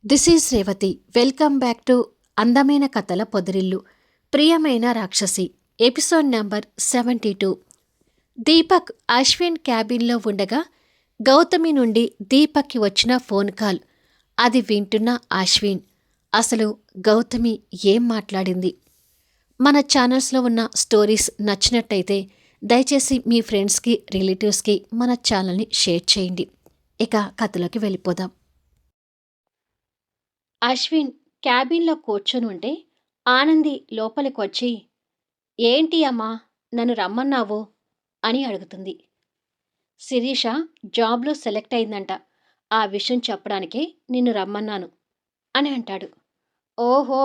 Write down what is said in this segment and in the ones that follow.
This is Revathi. Welcome back to అందమైన కథల పొదరిల్లు. ప్రియమైన రాక్షసి ఎపిసోడ్ నంబర్ 72. దీపక్ అశ్విన్ క్యాబిన్లో ఉండగా గౌతమి నుండి దీపక్కి వచ్చిన ఫోన్ కాల్. అది వింటున్న అశ్విన్ అసలు గౌతమి ఏం మాట్లాడింది? మన ఛానల్స్లో ఉన్న స్టోరీస్ నచ్చినట్టయితే దయచేసి మీ ఫ్రెండ్స్కి రిలేటివ్స్కి మన ఛానల్ని షేర్ చేయండి. ఇక కథలోకి వెళ్ళిపోదాం. అశ్విన్ క్యాబిన్లో కూర్చొని ఉంటే ఆనంది లోపలికొచ్చి, ఏంటి అమ్మా నన్ను రమ్మన్నావు అని అడుగుతుంది. శిరీష జాబ్లో సెలెక్ట్ అయిందంట, ఆ విషయం చెప్పడానికే నిన్ను రమ్మన్నాను అని అంటాడు. ఓహో,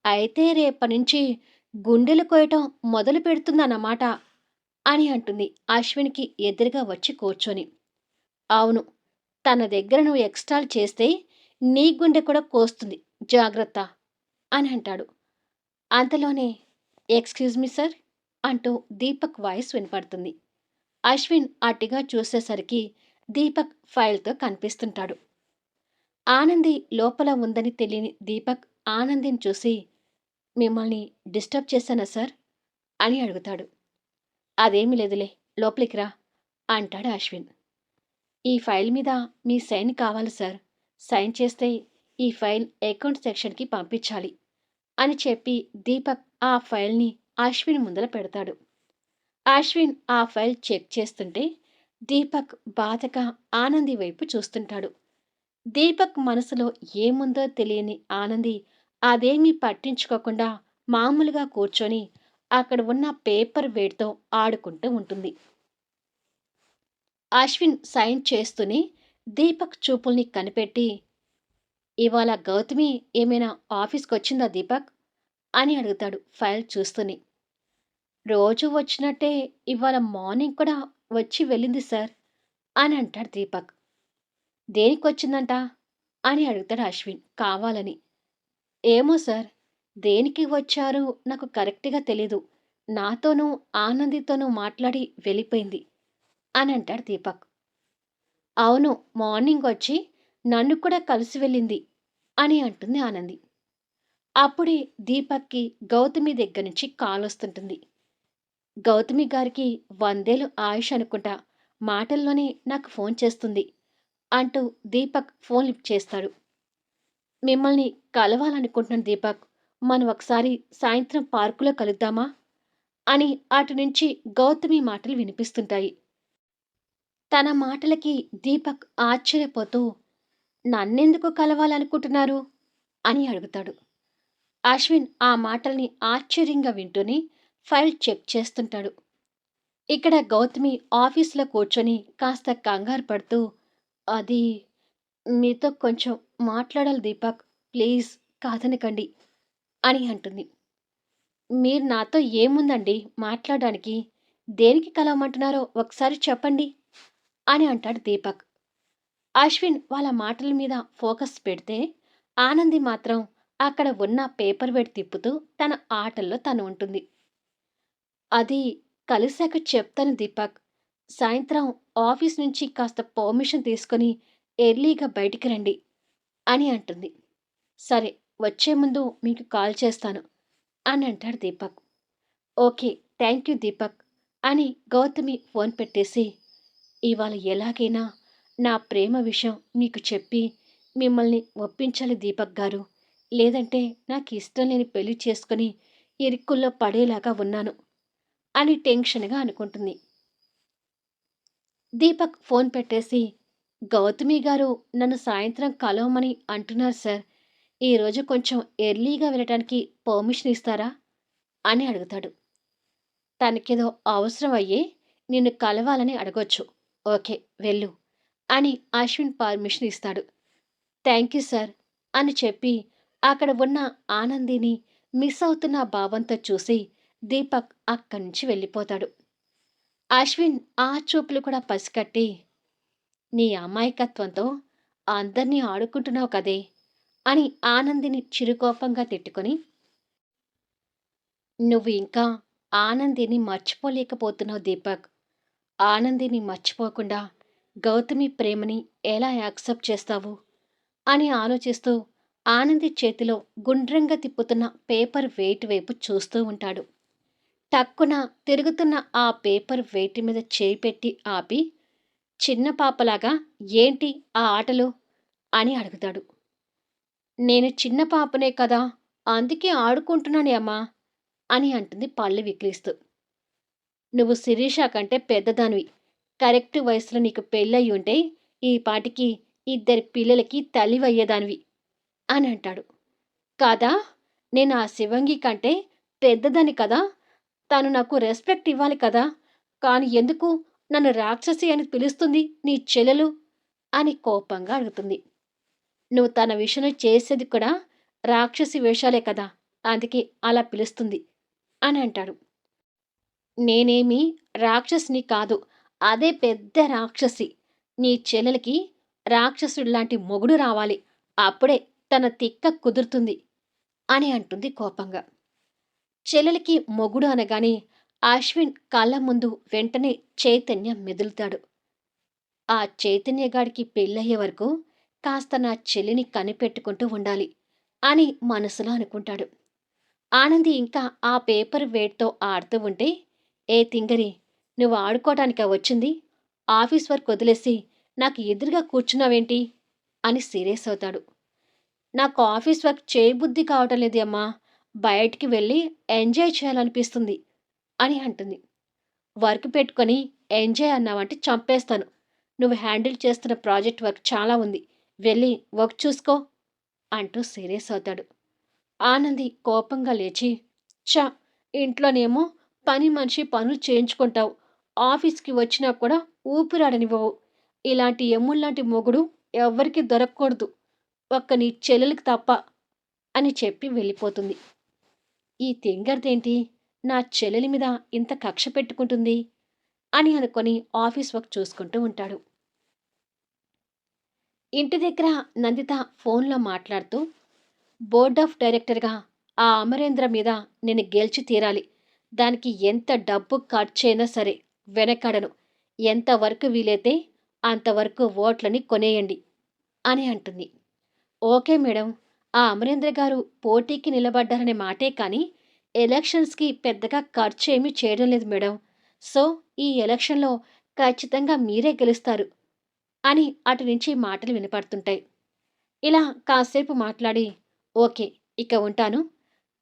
అయితే రేపనుంచి గుండెలు కోయటం మొదలు పెడుతుందన్నమాట అని అంటుంది అశ్విన్కి ఎదురుగా వచ్చి కూర్చొని. అవును, తన దగ్గర నువ్వు ఎక్స్ట్రాల్ చేస్తే నీ గుండె కూడా కోస్తుంది, జాగ్రత్త అని అంటాడు. అంతలోనే ఎక్స్క్యూజ్ మీ సార్ అంటూ దీపక్ వాయిస్ వినపడుతుంది. అశ్విన్ అట్టిగా చూసేసరికి దీపక్ ఫైల్తో కనిపిస్తుంటాడు. ఆనంది లోపల ఉందని తెలియని దీపక్ ఆనందిని చూసి, మిమ్మల్ని డిస్టర్బ్ చేశానా సార్ అని అడుగుతాడు. అదేమీ లేదులే, లోపలికి రా అంటాడు అశ్విన్. ఈ ఫైల్ మీద మీ సైన్ కావాలి సార్, సైన్ చేస్తే ఈ ఫైల్ అకౌంట్ సెక్షన్కి పంపించాలి అని చెప్పి దీపక్ ఆ ఫైల్ని అశ్విన్ ముందర పెడతాడు. అశ్విన్ ఆ ఫైల్ చెక్ చేస్తుంటే దీపక్ బాధగా ఆనంది వైపు చూస్తుంటాడు. దీపక్ మనసులో ఏముందో తెలియని ఆనంది అదేమీ పట్టించుకోకుండా మామూలుగా కూర్చొని అక్కడ ఉన్న పేపర్ వెయిట్తో ఆడుకుంటూ ఉంటుంది. అశ్విన్ సైన్ చేస్తూనే దీపక్ చూపుల్ని కనిపెట్టి, ఇవాళ గౌతమి ఏమైనా ఆఫీస్కి వచ్చిందా దీపక్ అని అడుగుతాడు ఫైల్ చూస్తూనే. రోజు వచ్చినట్టే ఇవాళ మార్నింగ్ కూడా వచ్చి వెళ్ళింది సార్ అని అంటాడు దీపక్. దేనికి వచ్చిందంట అని అడుగుతాడు అశ్విన్ కావాలని. ఏమో సార్, దేనికి వచ్చారు నాకు కరెక్ట్గా తెలీదు, నాతోనూ ఆనందితోనూ మాట్లాడి వెళ్ళిపోయింది అని అంటాడు దీపక్. అవును, మార్నింగ్ వచ్చి నన్ను కూడా కలిసి వెళ్ళింది అని అంటుంది ఆనంది. అప్పుడే దీపక్కి గౌతమి దగ్గర నుంచి కాల్ వస్తుంటుంది. గౌతమి గారికి 100 ఆయుష్ అనుకుంటా, మాటల్లోనే నాకు ఫోన్ చేస్తుంది అంటూ దీపక్ ఫోన్ లిఫ్ట్ చేస్తాడు. మిమ్మల్ని కలవాలనుకుంటున్నాను దీపక్, మనం ఒకసారి సాయంత్రం పార్కులో కలుద్దామా అని అటు నుంచి గౌతమి మాటలు వినిపిస్తుంటాయి. తన మాటలకి దీపక్ ఆశ్చర్యపోతూ, నన్నెందుకు కలవాలనుకుంటున్నారు అని అడుగుతాడు. అశ్విన్ ఆ మాటల్ని ఆశ్చర్యంగా వింటూనే ఫైల్ చెక్ చేస్తుంటాడు. ఇక్కడ గౌతమి ఆఫీసులో కూర్చొని కాస్త కంగారు పడుతూ, అది మీతో కొంచెం మాట్లాడాలి దీపక్, ప్లీజ్ కాదనకండి అని అంటుంది. మీరు నాతో ఏముందండి మాట్లాడడానికి, దేనికి కలవమంటున్నారో ఒకసారి చెప్పండి అని అంటాడు దీపక్. అశ్విన్ వాళ్ళ మాటల మీద ఫోకస్ పెడితే ఆనంది మాత్రం అక్కడ ఉన్న పేపర్ వెయిట్ తిప్పుతూ తన ఆటల్లో తను ఉంటుంది. అది కలిశాక చెప్తాను దీపక్, సాయంత్రం ఆఫీస్ నుంచి కాస్త పర్మిషన్ తీసుకొని ఎర్లీగా బయటికి రండి అని అంటుంది. సరే, వచ్చే ముందు మీకు కాల్ చేస్తాను అని అంటాడు Deepak. Okay, thank you Deepak అని గౌతమి ఫోన్ పెట్టేసి, ఇవాళ ఎలాగైనా నా ప్రేమ విషయం మీకు చెప్పి మిమ్మల్ని ఒప్పించాలి దీపక్ గారు, లేదంటే నాకు ఇష్టం లేని పెళ్లి చేసుకుని ఇరుక్కుల్లో పడేలాగా ఉన్నాను అని టెన్షన్గా అనుకుంటుంది. దీపక్ ఫోన్ పెట్టేసి, గౌతమి గారు నన్ను సాయంత్రం కలవమని అంటున్నారు సార్, ఈరోజు కొంచెం ఎర్లీగా వెళ్ళటానికి పర్మిషన్ ఇస్తారా అని అడుగుతాడు. తనకేదో అవసరం అయ్యే నిన్ను కలవాలని అడగొచ్చు, ఓకే వెళ్ళు అని అశ్విన్ పర్మిషన్ ఇస్తాడు. థ్యాంక్ యూ సార్ అని చెప్పి అక్కడ ఉన్న ఆనందిని మిస్ అవుతున్న భావంతో చూసి దీపక్ అక్కడి నుంచి వెళ్ళిపోతాడు. అశ్విన్ ఆ చూపులు కూడా పసికట్టి, నీ అమాయకత్వంతో అందర్నీ ఆడుకుంటున్నావు కదే అని ఆనందిని చిరుకోపంగా తిట్టుకొని, నువ్వు ఇంకా ఆనందిని మర్చిపోలేకపోతున్నావు దీపక్, ఆనందిని మర్చిపోకుండా గౌతమి ప్రేమని ఎలా యాక్సెప్ట్ చేస్తావు అని ఆలోచిస్తూ ఆనంది చేతిలో గుండ్రంగా తిప్పుతున్న పేపర్ వెయిట్ వైపు చూస్తూ ఉంటాడు. టక్కున తిరుగుతున్న ఆ పేపర్ వెయిట్ మీద చేయి పెట్టి ఆపి, చిన్న పాపలాగా ఏంటి ఆ ఆటలు అని అడుగుతాడు. నేను చిన్న పాపనే కదా, అందుకే ఆడుకుంటున్నానే అమ్మా అని అంటుంది పళ్ళు విక్లిస్తూ. నువ్వు శిరీష కంటే పెద్దదానివి. కరెక్ట్ వయసులో నీకు పెళ్ళయి ఉంటే ఈ పాటికి ఇద్దరి పిల్లలకి తల్లివయ్యేదానివి అని అంటాడు. కాదా, నేను ఆ శివంగి కంటే పెద్దదని కదా, తను నాకు రెస్పెక్ట్ ఇవ్వాలి కదా, కాని ఎందుకు నన్ను రాక్షసి అని పిలుస్తుంది నీ చెల్లెలు అని కోపంగా అడుగుతుంది. నువ్వు తన విషయంలో చేసేది కూడా రాక్షసి వేషాలే కదా, అందుకే అలా పిలుస్తుంది అని అంటాడు. నేనేమి రాక్షసిని కాదు, అదే పెద్ద రాక్షసి. నీ చెల్లెలికి రాక్షసుడిలాంటి మొగుడు రావాలి, అప్పుడే తన తిక్క కుదురుతుంది అని అంటుంది కోపంగా. చెల్లెలికి మొగుడు అనగానే అశ్విన్ కళ్ళ ముందు వెంటనే చైతన్య మెదులుతాడు. ఆ చైతన్యగాడికి పెళ్ళయ్యే వరకు కాస్త నా చెల్లిని కనిపెట్టుకుంటూ ఉండాలి అని మనసులో అనుకుంటాడు. ఆనంది ఇంకా ఆ పేపర్ వెయిట్‌తో ఆడుతూ ఉంటే, ఏ తింగరి, నువ్వు ఆడుకోటానికా వచ్చింది? ఆఫీస్ వర్క్ వదిలేసి నాకు ఎదురుగా కూర్చున్నావేంటి అని సీరియస్ అవుతాడు. నాకు ఆఫీస్ వర్క్ చేయబుద్ధి కావటం లేదు అమ్మా, బయటికి వెళ్ళి ఎంజాయ్ చేయాలనిపిస్తుంది అని అంటుంది. వర్క్ పెట్టుకొని ఎంజాయ్ అన్నావంటే చంపేస్తాను. నువ్వు హ్యాండిల్ చేస్తున్న ప్రాజెక్ట్ వర్క్ చాలా ఉంది, వెళ్ళి వర్క్ చూసుకో అంటూ సీరియస్ అవుతాడు. ఆనంది కోపంగా లేచి, ఛ, ఇంట్లోనేమో పని మనిషి పనులు చేయించుకుంటావు, ఆఫీస్కి వచ్చినా కూడా ఊపిరాడనివ్వవు. ఇలాంటి ఎమ్ముల్లాంటి మొగుడు ఎవ్వరికీ దొరక్కూడదు, ఒక్క నీ చెల్లెలికి తప్ప అని చెప్పి వెళ్ళిపోతుంది. ఈ తింగర్దేంటి నా చెల్లెలి మీద ఇంత కక్ష పెట్టుకుంటుంది అని అనుకొని ఆఫీస్ వర్క్ చూసుకుంటూ ఉంటాడు. ఇంటి దగ్గర నందిత ఫోన్లో మాట్లాడుతూ, బోర్డ్ ఆఫ్ డైరెక్టర్గా ఆ అమరేంద్ర మీద నేను గెలిచి తీరాలి, దానికి ఎంత డబ్బు ఖర్చైనా సరే వెనకాడను, ఎంతవరకు వీలైతే అంతవరకు ఓట్లని కొనేయండి అని అంటుంది. ఓకే మేడం, ఆ అమరేంద్ర గారు పోటీకి నిలబడ్డారనే మాటే కానీ ఎలక్షన్స్కి పెద్దగా ఖర్చు ఏమీ చేయడం లేదు మేడం, సో ఈ ఎలక్షన్లో ఖచ్చితంగా మీరే గెలుస్తారు అని అటు నుంచి మాటలు వినపడుతుంటాయి. ఇలా కాసేపు మాట్లాడి, ఓకే, ఇక ఉంటాను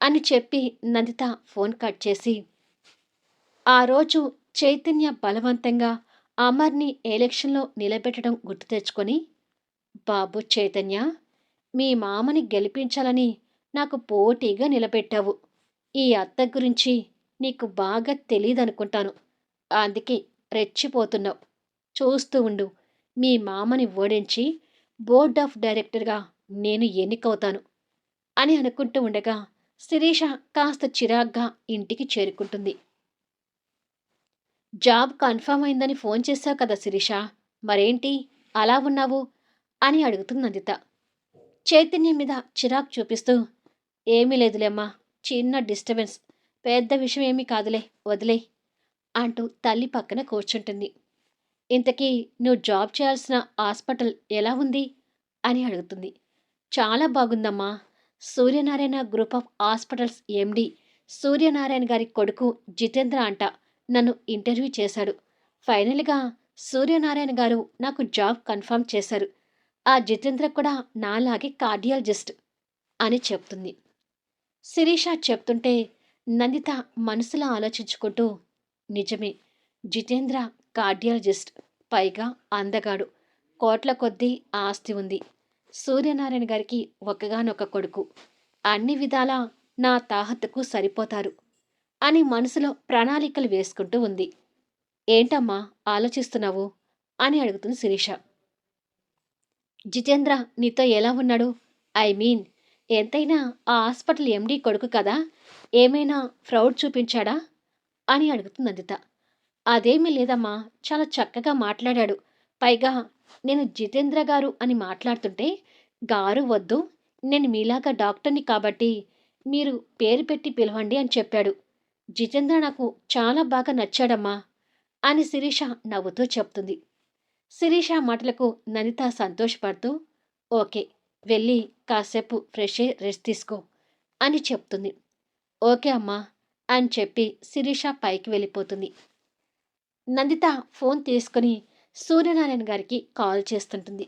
అని చెప్పి నందిత ఫోన్ కట్ చేసి, ఆ రోజు చైతన్య బలవంతంగా అమర్ని ఎలక్షన్లో నిలబెట్టడం గుర్తు తెచ్చుకొని, బాబు చైతన్య, మీ మామని గెలిపించాలని నాకు పోటీగా నిలబెట్టావు. ఈ అత్త గురించి నీకు బాగా తెలీదనుకుంటాను, అందుకే రెచ్చిపోతున్నావు. చూస్తూ ఉండు, మీ మామని ఓడించి బోర్డ్ ఆఫ్ డైరెక్టర్గా నేను ఎన్నికవుతాను అని అనుకుంటూ ఉండగా శిరీష కాస్త చిరాగ్గా ఇంటికి చేరుకుంటుంది. జాబ్ కన్ఫర్మ్ అయిందని ఫోన్ చేశావు కదా శిరీష, మరేంటి అలా ఉన్నావు అని అడుగుతుంది నందిత. చైతన్యం మీద చిరాకు చూపిస్తూ, ఏమీ లేదులేమ్మా, చిన్న డిస్టర్బెన్స్, పెద్ద విషయం ఏమీ కాదులే, వదిలే అంటూ తల్లి పక్కన కూర్చుంటుంది. ఇంతకీ నువ్వు జాబ్ చేయాల్సిన హాస్పిటల్ ఎలా ఉంది అని అడుగుతుంది. చాలా బాగుందమ్మా, సూర్యనారాయణ గ్రూప్ ఆఫ్ హాస్పిటల్స్ ఎండి సూర్యనారాయణ గారి కొడుకు జితేంద్ర అంట నన్ను ఇంటర్వ్యూ చేశాడు. ఫైనల్గా సూర్యనారాయణ గారు నాకు జాబ్ కన్ఫర్మ్ చేశారు. ఆ జితేంద్ర కూడా నాలాగే కార్డియాలజిస్ట్ అని చెప్తుంది. శిరీష చెప్తుంటే నందిత మనసులో ఆలోచించుకుంటూ, నిజమే, జితేంద్ర కార్డియాలజిస్ట్, పైగా అందగాడు, కోట్ల కొద్దీ ఆస్తి ఉంది, సూర్యనారాయణ గారికి ఒక్కగానొక్క కొడుకు, అన్ని విధాలా నా తాహతుకు సరిపోతారు అని మనసులో ప్రణాళికలు వేసుకుంటూ ఉంది. ఏంటమ్మా ఆలోచిస్తున్నావు అని అడుగుతుంది శిరీష. జితేంద్ర నీతో ఎలా ఉన్నాడు, ఐ మీన్ ఎంతైనా ఆ హాస్పిటల్ ఎండీ కొడుకు కదా, ఏమైనా ఫ్రౌడ్ చూపించాడా అని అడుగుతుంది నందిత. అదేమీ లేదమ్మా, చాలా చక్కగా మాట్లాడాడు, పైగా నేను జితేంద్ర గారు అని మాట్లాడుతుంటే, గారు వద్దు, నేను మీలాగా డాక్టర్ని కాబట్టి మీరు పేరు పెట్టి పిలవండి అని చెప్పాడు. జితేంద్ర నాకు చాలా బాగా నచ్చాడమ్మా అని శిరీష నవ్వుతూ చెప్తుంది. శిరీష మాటలకు నందిత సంతోషపడుతూ, ఓకే, వెళ్ళి కాసేపు ఫ్రెష్ అయ్యి రెస్ట్ తీసుకో అని చెప్తుంది. ఓకే అమ్మా అని చెప్పి శిరీష పైకి వెళ్ళిపోతుంది. నందిత ఫోన్ తీసుకుని సూర్యనారాయణ గారికి కాల్ చేస్తుంటుంది.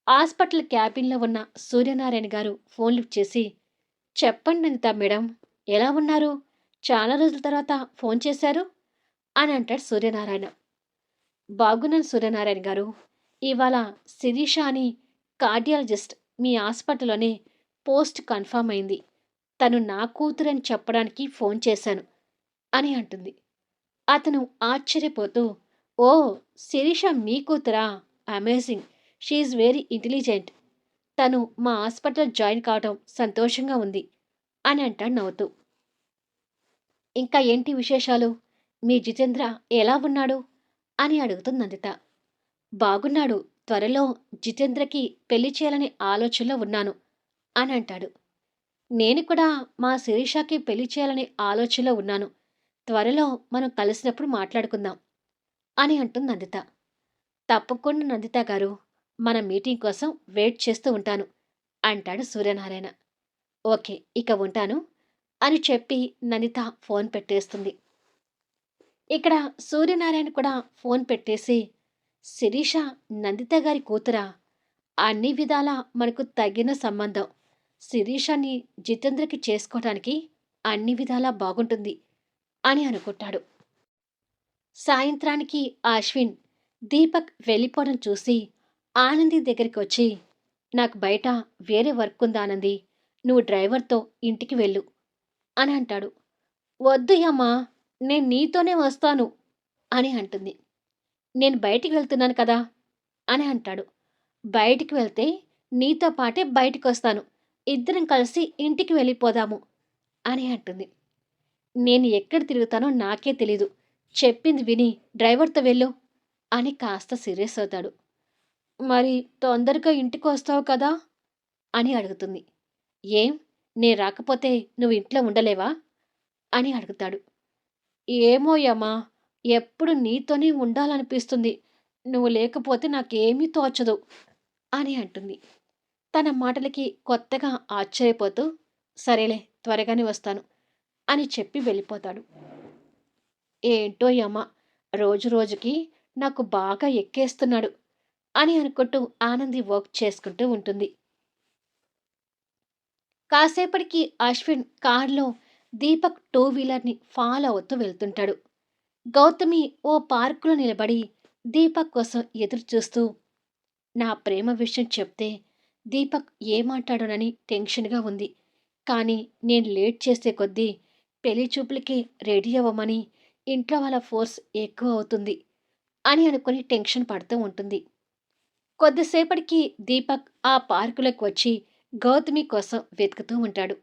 హాస్పిటల్ క్యాబిన్లో ఉన్న సూర్యనారాయణ గారు ఫోన్ లిఫ్ట్ చేసి, చెప్పండి నందిత మేడం, ఎలా ఉన్నారు? చాలా రోజుల తర్వాత ఫోన్ చేశారు అని అంటాడు సూర్యనారాయణ. బాగున్నాను సూర్యనారాయణ గారు. ఇవాళ శిరీష అని కార్డియాలజిస్ట్ మీ హాస్పిటల్లోనే పోస్ట్ కన్ఫర్మ్ అయింది. తను నా కూతురని చెప్పడానికి ఫోన్ చేశాను అని అంటుంది. అతను ఆశ్చర్యపోతూ, ఓ, శిరీష మీ కూతురా? Amazing. She is very intelligent. తను మా హాస్పిటల్ జాయిన్ కావడం సంతోషంగా ఉంది అని అంటాడు నవ్వుతూ. ఇంకా ఏంటి విశేషాలు? మీ జితేంద్ర ఎలా ఉన్నాడు అని అడుగుతుంది నందిత. బాగున్నాడు. త్వరలో జితేంద్రకి పెళ్లి చేయాలనే ఆలోచనలో ఉన్నాను అని అంటాడు. నేను కూడా మా శిరీషకి పెళ్లి చేయాలనే ఆలోచనలో ఉన్నాను. త్వరలో మనం కలిసినప్పుడు మాట్లాడుకుందాం అని అంటుంది నందిత. తప్పకుండా నందిత గారు, మన మీటింగ్ కోసం వెయిట్ చేస్తూ ఉంటాను అంటాడు సూర్యనారాయణ. ఓకే, ఇక ఉంటాను అని చెప్పి నందిత ఫోన్ పెట్టేస్తుంది. ఇక్కడ సూర్యనారాయణ కూడా ఫోన్ పెట్టేసి, శిరీష నందిత గారి కూతురా? అన్ని విధాలా మనకు తగిన సంబంధం. శిరీషని జితేంద్రకి చేసుకోవడానికి అన్ని విధాలా బాగుంటుంది అని అనుకుంటాడు. సాయంత్రానికి అశ్విన్ దీపక్ వెళ్ళిపోవడం చూసి ఆనంది దగ్గరికి వచ్చి, నాకు బయట వేరే వర్క్ ఉంది ఆనంది, నువ్వు డ్రైవర్తో ఇంటికి వెళ్ళు అని అంటాడు. వద్దు అమ్మా, నేను నీతోనే వస్తాను అని అంటుంది. నేను బయటికి వెళ్తున్నాను కదా అని అంటాడు. బయటికి వెళ్తే నీతో పాటే బయటికి వస్తాను, ఇద్దరం కలిసి ఇంటికి వెళ్ళిపోదాము అని అంటుంది. నేను ఎక్కడ తిరుగుతానో నాకే తెలీదు, చెప్పింది విని డ్రైవర్తో వెళ్ళు అని కాస్త సీరియస్ అవుతాడు. మరి తొందరగా ఇంటికి వస్తావు కదా అని అడుగుతుంది. ఏం, నేను రాకపోతే నువ్వు ఇంట్లో ఉండలేవా అని అడుగుతాడు. ఏమో యమ్మా, ఎప్పుడు నీతోనే ఉండాలనిపిస్తుంది, నువ్వు లేకపోతే నాకేమీ తోచదు అని అంటుంది. తన మాటలకి కొత్తగా ఆశ్చర్యపోతూ, సరేలే త్వరగానే వస్తాను అని చెప్పి వెళ్ళిపోతాడు. ఏంటో యమ్మ, రోజు రోజుకి నాకు బాగా ఎక్కేస్తున్నాడు అని అనుకుంటూ ఆనంది వర్క్ చేసుకుంటూ ఉంటుంది. కాసేపటికి అశ్విన్ కారులో దీపక్ టూ వీలర్ని ఫాలో అవుతూ వెళ్తుంటాడు. గౌతమి ఓ పార్కులో నిలబడి దీపక్ కోసం ఎదురు చూస్తూ, నా ప్రేమ విషయం చెప్తే దీపక్ ఏమంటాడోనని టెన్షన్గా ఉంది. కానీ నేను లేట్ చేసే కొద్దీ పెళ్లి చూపులకి రెడీ అవ్వమని ఇంట్లో వాళ్ళ ఫోర్స్ ఎక్కువ అవుతుంది అని అనుకుని టెన్షన్ పడుతూ ఉంటుంది. కొద్దిసేపటికి దీపక్ ఆ పార్కులోకి వచ్చి గౌతమి కోసం వెతుకుతూ ఉంటాడు.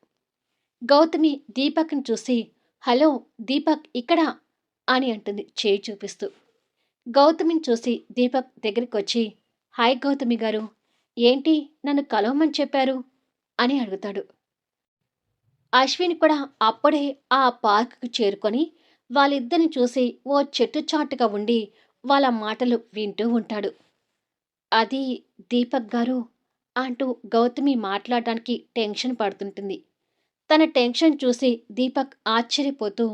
గౌతమి దీపక్ని చూసి, హలో దీపక్ ఇక్కడా అని అంటుంది చేయి చూపిస్తూ. గౌతమిని చూసి దీపక్ దగ్గరికి వచ్చి, హాయ్ గౌతమి గారు, ఏంటి నన్ను కలవమని చెప్పారు అని అడుగుతాడు. అశ్విన్ కూడా అప్పుడే ఆ పార్కుకు చేరుకొని వాళ్ళిద్దరిని చూసి ఓ చెట్టు చాటుగా ఉండి వాళ్ళ మాటలు వింటూ ఉంటాడు. అది దీపక్ గారు అంటూ గౌతమి మాట్లాడడానికి టెన్షన్ పడుతుంటుంది. తన టెన్షన్ చూసి దీపక్ ఆశ్చర్యపోతూ,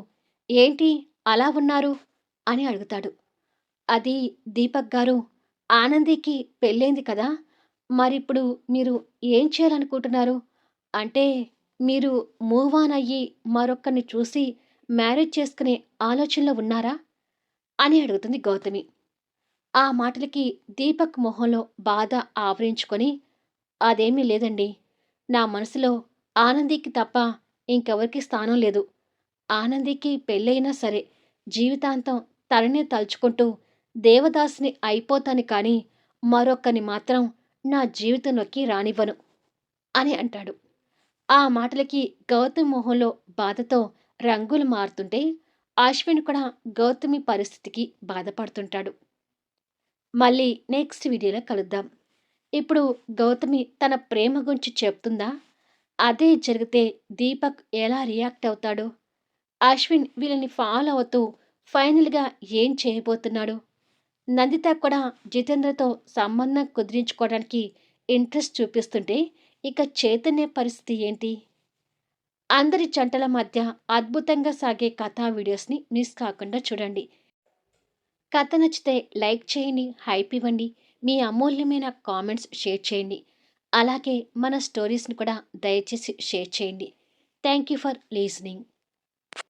ఏంటి అలా ఉన్నారు అని అడుగుతాడు. అది దీపక్ గారు, ఆనందికి పెళ్ళైంది కదా, మరిప్పుడు మీరు ఏం చేయాలనుకుంటున్నారు? అంటే మీరు మూవ్ ఆన్ అయ్యి మరొకరిని చూసి మ్యారేజ్ చేసుకునే ఆలోచనలో ఉన్నారా అని అడుగుతుంది గౌతమి. ఆ మాటలకి దీపక్ మొహంలో బాధ ఆవరించుకొని, అదేమీ లేదండి, నా మనసులో ఆనందికి తప్ప ఇంకెవరికి స్థానం లేదు. ఆనందికి పెళ్ళైనా సరే జీవితాంతం తననే తలుచుకుంటూ దేవదాసుని అయిపోతాను కానీ మరొకరిని మాత్రం నా జీవితంలోకి రానివ్వను అని అంటాడు. ఆ మాటలకి గౌతమి మొహంలో బాధతో రంగులు మారుతుంటే అశ్విన్ కూడా గౌతమి పరిస్థితికి బాధపడుతుంటాడు. మళ్ళీ నెక్స్ట్ వీడియోలో కలుద్దాం. ఇప్పుడు గౌతమి తన ప్రేమ గురించి చెప్తుందా? అదే జరిగితే దీపక్ ఎలా రియాక్ట్ అవుతాడు? అశ్విన్ వీళ్ళని ఫాలో అవుతూ ఫైనల్గా ఏం చేయబోతున్నాడు? నందిత కూడా జితేంద్రతో సంబంధం కుదిరించుకోవడానికి ఇంట్రెస్ట్ చూపిస్తుంటే ఇక చైతన్య పరిస్థితి ఏంటి? అందరి జంటల మధ్య అద్భుతంగా సాగే కథా వీడియోస్‌ని మిస్ కాకుండా చూడండి. కథ నచ్చితే లైక్ చేయండి, హైప్ ఇవ్వండి. మీ అమూల్యమైన కామెంట్స్ షేర్ చేయండి. అలాగే మన స్టోరీస్‌ని కూడా దయచేసి షేర్ చేయండి. Thank you for listening.